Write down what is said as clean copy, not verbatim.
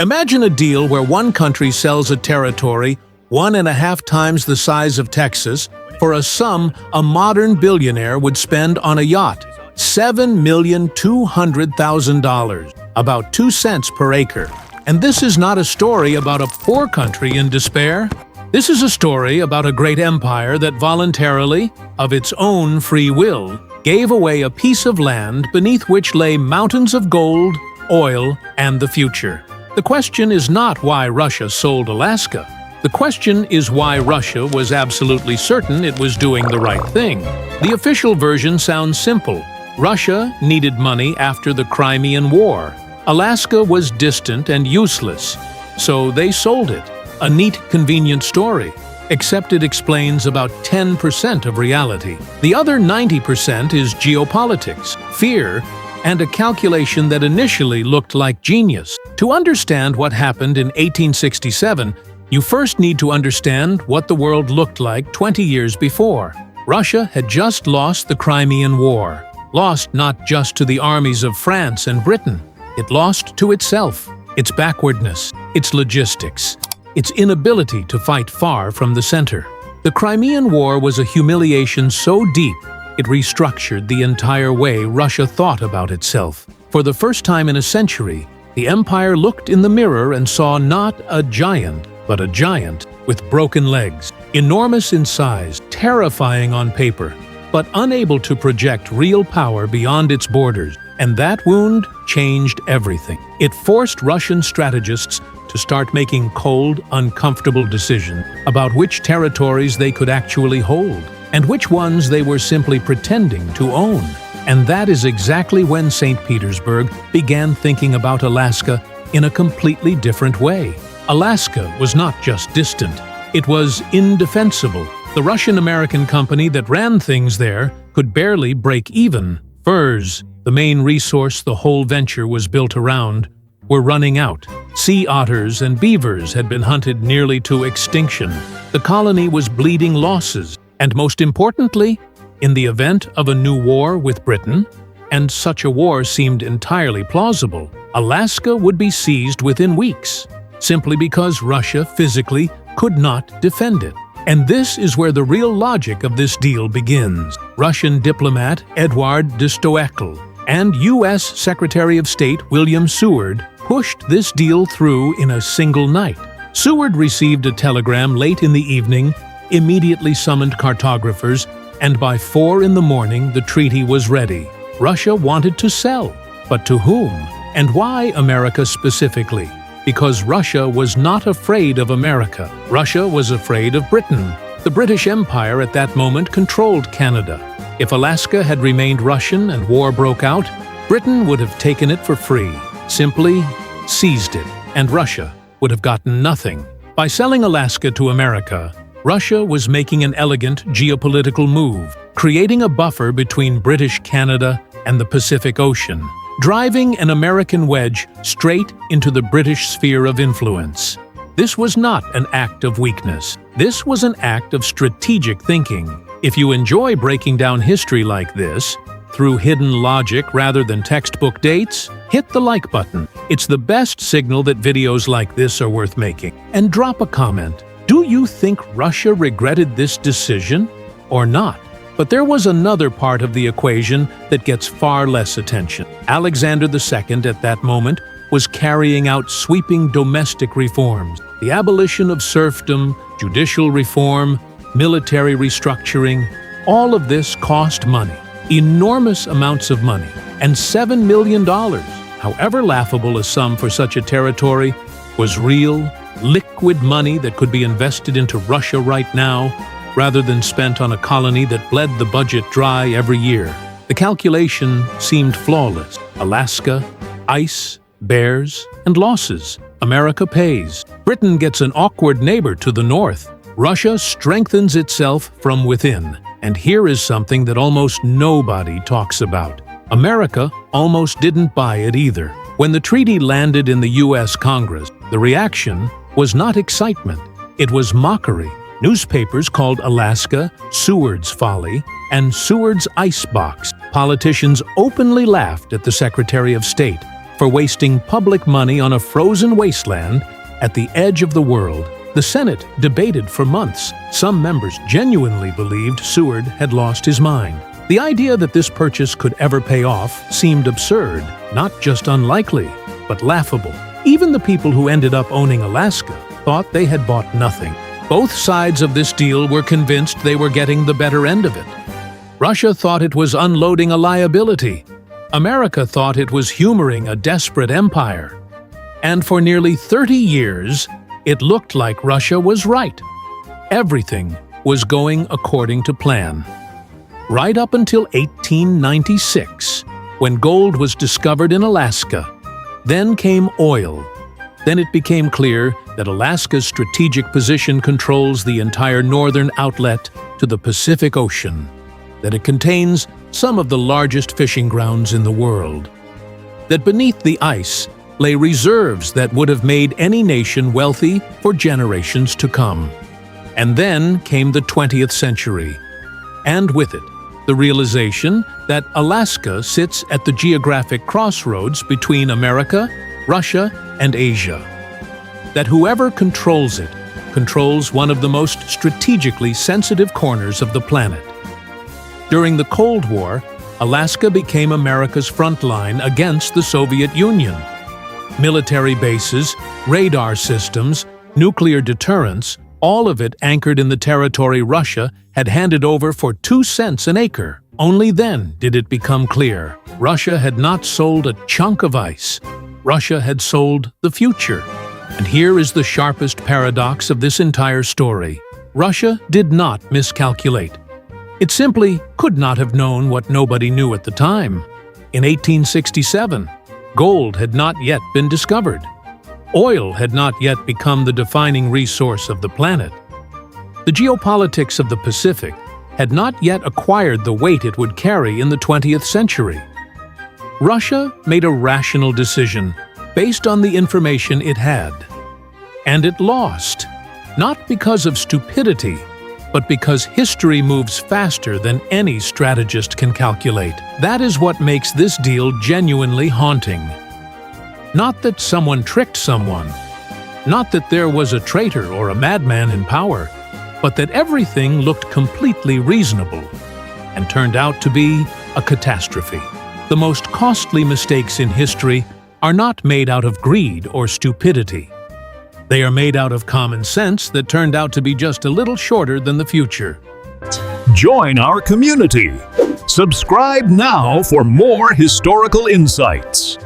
Imagine a deal where one country sells a territory 1.5 times the size of Texas for a sum a modern billionaire would spend on a yacht, $7,200,000, about 2 cents per acre. And this is not a story about a poor country in despair. This is a story about a great empire that voluntarily, of its own free will, gave away a piece of land beneath which lay mountains of gold, oil, and the future. The question is not why Russia sold Alaska. The question is why Russia was absolutely certain it was doing the right thing. The official version sounds simple. Russia needed money after the Crimean War. Alaska was distant and useless, so they sold it. A neat, convenient story, except it explains about 10% of reality. The other 90% is geopolitics, fear, and a calculation that initially looked like genius. To understand what happened in 1867, you first need to understand what the world looked like 20 years before. Russia had just lost the Crimean War, lost not just to the armies of France and Britain. It lost to itself, its backwardness, its logistics, its inability to fight far from the center. The Crimean War was a humiliation so deep, it restructured the entire way Russia thought about itself. For the first time in a century, the empire looked in the mirror and saw not a giant, but a giant with broken legs, enormous in size, terrifying on paper, but unable to project real power beyond its borders. And that wound changed everything. It forced Russian strategists to start making cold, uncomfortable decisions about which territories they could actually hold and which ones they were simply pretending to own. And that is exactly when St. Petersburg began thinking about Alaska in a completely different way. Alaska was not just distant, it was indefensible. The Russian-American company that ran things there could barely break even. Furs, the main resource the whole venture was built around, were running out. Sea otters and beavers had been hunted nearly to extinction. The colony was bleeding losses, and most importantly, in the event of a new war with Britain, and such a war seemed entirely plausible, Alaska would be seized within weeks, simply because Russia physically could not defend it. And this is where the real logic of this deal begins. Russian diplomat Eduard de Stoeckel and U.S. Secretary of State William Seward pushed this deal through in a single night. Seward received a telegram late in the evening, immediately summoned cartographers, and by 4 in the morning the treaty was ready. Russia wanted to sell, but to whom? And why America specifically? Because Russia was not afraid of America. Russia was afraid of Britain. The British Empire at that moment controlled Canada. If Alaska had remained Russian and war broke out, Britain would have taken it for free, simply seized it, and Russia would have gotten nothing. By selling Alaska to America, Russia was making an elegant geopolitical move, creating a buffer between British Canada and the Pacific Ocean, driving an American wedge straight into the British sphere of influence. This was not an act of weakness. This was an act of strategic thinking. If you enjoy breaking down history like this, through hidden logic rather than textbook dates, hit the like button. It's the best signal that videos like this are worth making. And drop a comment. Do you think Russia regretted this decision or not? But there was another part of the equation that gets far less attention. Alexander II at that moment was carrying out sweeping domestic reforms, the abolition of serfdom, judicial reform, military restructuring. All of this cost money, enormous amounts of money, and $7 million, however laughable a sum for such a territory, was real, liquid money that could be invested into Russia right now, rather than spent on a colony that bled the budget dry every year. The calculation seemed flawless. Alaska, ice, bears, and losses. America pays. Britain gets an awkward neighbor to the north. Russia strengthens itself from within. And here is something that almost nobody talks about. America almost didn't buy it either. When the treaty landed in the U.S. Congress, the reaction was not excitement. It was mockery. Newspapers called Alaska Seward's Folly and Seward's Icebox. Politicians openly laughed at the Secretary of State. for wasting public money on a frozen wasteland at the edge of the world. The Senate debated for months. Some members genuinely believed Seward had lost his mind. The idea that this purchase could ever pay off seemed absurd, not just unlikely, but laughable. Even the people who ended up owning Alaska thought they had bought nothing. Both sides of this deal were convinced they were getting the better end of it. Russia thought it was unloading a liability. America thought it was humoring a desperate empire. And for nearly 30 years, it looked like Russia was right. Everything was going according to plan. Right up until 1896, when gold was discovered in Alaska. Then came oil. Then it became clear that Alaska's strategic position controls the entire northern outlet to the Pacific Ocean, that it contains some of the largest fishing grounds in the world, that beneath the ice lay reserves that would have made any nation wealthy for generations to come. And then came the 20th century, and with it, the realization that Alaska sits at the geographic crossroads between America, Russia, and Asia. That whoever controls it controls one of the most strategically sensitive corners of the planet. During the Cold War, Alaska became America's front line against the Soviet Union. Military bases, radar systems, nuclear deterrence, all of it anchored in the territory Russia had handed over for 2 cents an acre. Only then did it become clear Russia had not sold a chunk of ice. Russia had sold the future. And here is the sharpest paradox of this entire story. Russia did not miscalculate. It simply could not have known what nobody knew at the time. In 1867, gold had not yet been discovered. Oil had not yet become the defining resource of the planet. The geopolitics of the Pacific had not yet acquired the weight it would carry in the 20th century. Russia made a rational decision based on the information it had. And it lost, not because of stupidity, but because history moves faster than any strategist can calculate. That is what makes this deal genuinely haunting. Not that someone tricked someone, not that there was a traitor or a madman in power, but that everything looked completely reasonable and turned out to be a catastrophe. The most costly mistakes in history are not made out of greed or stupidity. They are made out of common sense that turned out to be just a little shorter than the future. Join our community. Subscribe now for more historical insights.